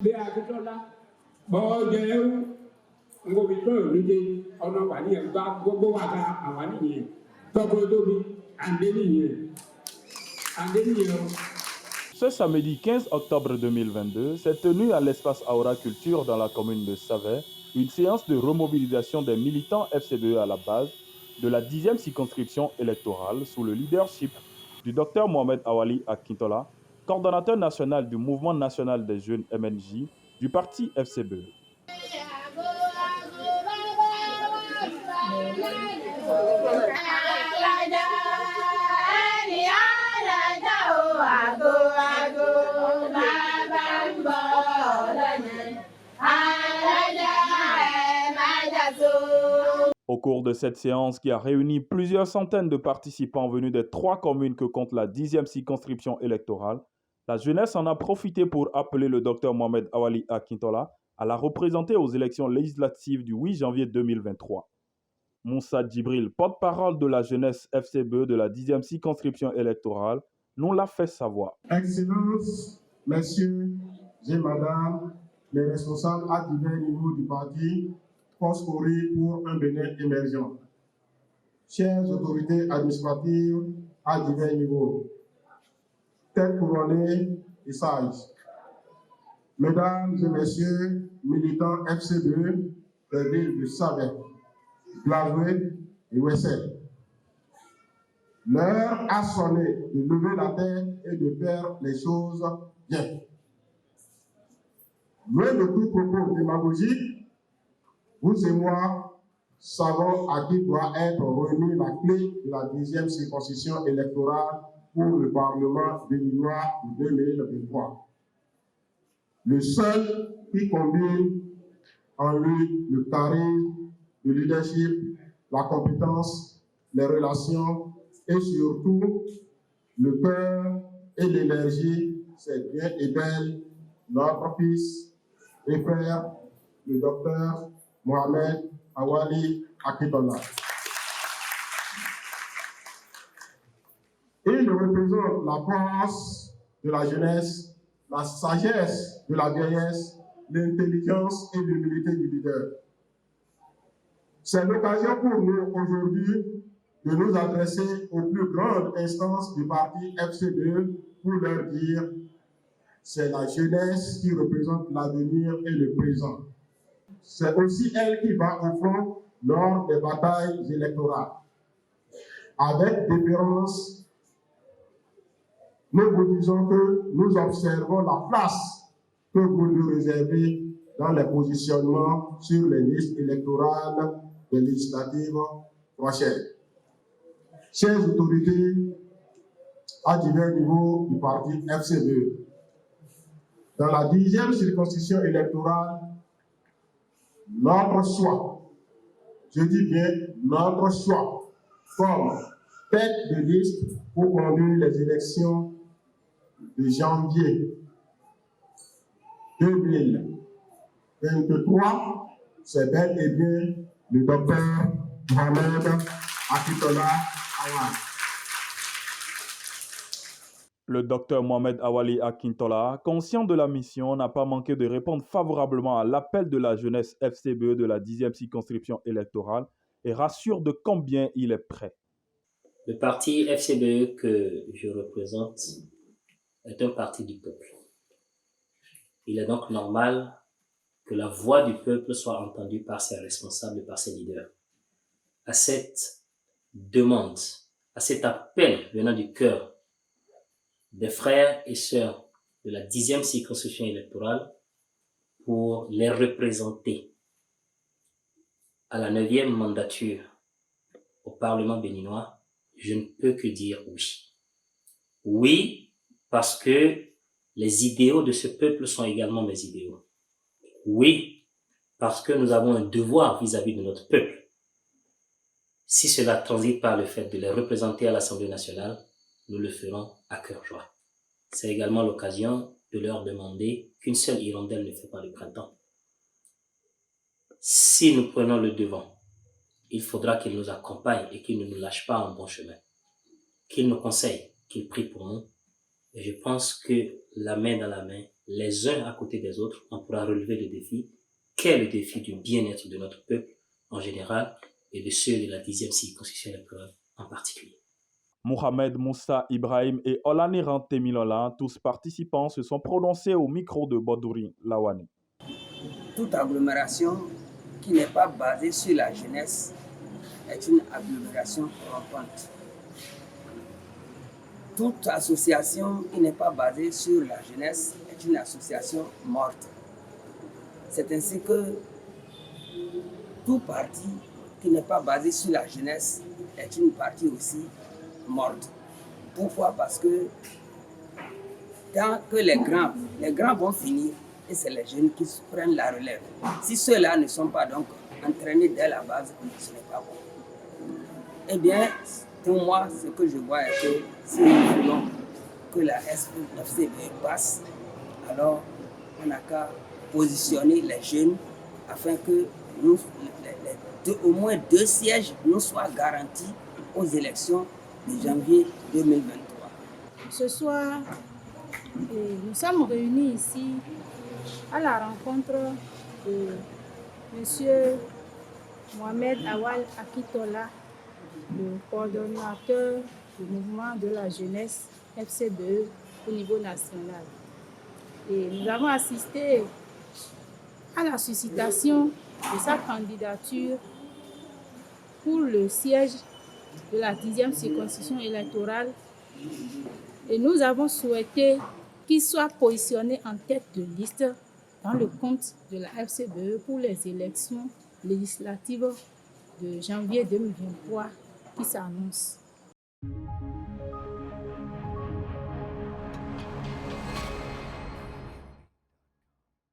Ce samedi 15 octobre 2022 s'est tenue à l'espace Aura Culture dans la commune de Savès une séance de remobilisation des militants FCBE à la base de la 10e circonscription électorale sous le leadership du Dr Mohamed Awali Akintola, coordonnateur national du Mouvement national des jeunes MNJ du parti FCBE. Au cours de cette séance qui a réuni plusieurs centaines de participants venus des 3 communes que compte la 10e circonscription électorale, la jeunesse en a profité pour appeler le Dr Mohamed Awali Akintola à la représenter aux élections législatives du 8 janvier 2023. Moussa Djibril, porte-parole de la jeunesse FCBE de la 10e circonscription électorale, nous l'a fait savoir. Excellences, messieurs et madame, les responsables à divers niveaux du parti, conscorés pour un Bénin émergent. Chères autorités administratives à divers niveaux, têtes couronnées et sages, mesdames et messieurs, militants FCBE des villes de Savès, Blaoué et Ouessel, l'heure a sonné de lever la tête et de faire les choses bien. Loin de tout propos démagogique, vous et moi savons à qui doit être remis la clé de la 10e circonscription électorale pour le Parlement béninois de 2023. Le seul qui combine en lui le charisme, le leadership, la compétence, les relations et surtout le cœur et l'énergie, c'est bien et belle notre fils et frère, le docteur Mohamed Awali Akintola. Il représente la force de la jeunesse, la sagesse de la vieillesse, l'intelligence et l'humilité du leader. C'est l'occasion pour nous aujourd'hui de nous adresser aux plus grandes instances du parti FCBE pour leur dire c'est la jeunesse qui représente l'avenir et le présent. C'est aussi elle qui va au front lors des batailles électorales. Avec déférence, nous vous disons que nous observons la place que vous nous réservez dans les positionnements sur les listes électorales des législatives prochaines. Chères autorités à divers niveaux du parti FCBE, dans la 10e circonscription électorale, notre choix, je dis bien notre choix, comme tête de liste pour conduire les élections de janvier 2023, c'est bel et bien le docteur Mohamed Akintola Awali. Le docteur Mohamed Awali Akintola, conscient de la mission, n'a pas manqué de répondre favorablement à l'appel de la jeunesse FCBE de la 10e circonscription électorale et rassure de combien il est prêt. Le parti FCBE que je représente est un parti du peuple. Il est donc normal que la voix du peuple soit entendue par ses responsables et par ses leaders. À cette demande, à cet appel venant du cœur des frères et sœurs de la 10e circonscription électorale pour les représenter à la 9e mandature au Parlement béninois, je ne peux que dire oui. Oui, parce que les idéaux de ce peuple sont également mes idéaux. Oui, parce que nous avons un devoir vis-à-vis de notre peuple. Si cela transite par le fait de les représenter à l'Assemblée nationale, nous le ferons à cœur joie. C'est également l'occasion de leur demander qu'une seule hirondelle ne fait pas le printemps. Si nous prenons le devant, il faudra qu'ils nous accompagnent et qu'ils ne nous lâchent pas en bon chemin. Qu'ils nous conseillent, qu'ils prient pour nous Et je pense que la main dans la main, les uns à côté des autres, on pourra relever le défi, qu'est le défi du bien-être de notre peuple en général et de ceux de la 10e circonscription électorale en particulier. Mohamed Moussa Ibrahim et Olaniran Temilola, tous participants, se sont prononcés au micro de Bodouri Lawane. Toute agglomération qui n'est pas basée sur la jeunesse est une agglomération rampante. Toute association qui n'est pas basée sur la jeunesse est une association morte. C'est ainsi que tout parti qui n'est pas basé sur la jeunesse est une partie aussi morte. Pourquoi? Parce que tant que les grands vont finir, et c'est les jeunes qui prennent la relève. Si ceux-là ne sont pas donc entraînés dès la base, ce n'est pas bon. Eh bien, pour moi, ce que je vois est que si nous voulons que la FCBE passe, alors on n'a qu'à positionner les jeunes afin que au moins 2 sièges nous soient garantis aux élections de janvier 2023. Ce soir, nous sommes réunis ici à la rencontre de M. Mohamed Awal Akitola, le coordonnateur du mouvement de la jeunesse FCBE au niveau national. Et nous avons assisté à la suscitation de sa candidature pour le siège de la 10e circonscription électorale. Et nous avons souhaité qu'il soit positionné en tête de liste dans le compte de la FCBE pour les élections législatives de janvier 2023 qui s'annoncent.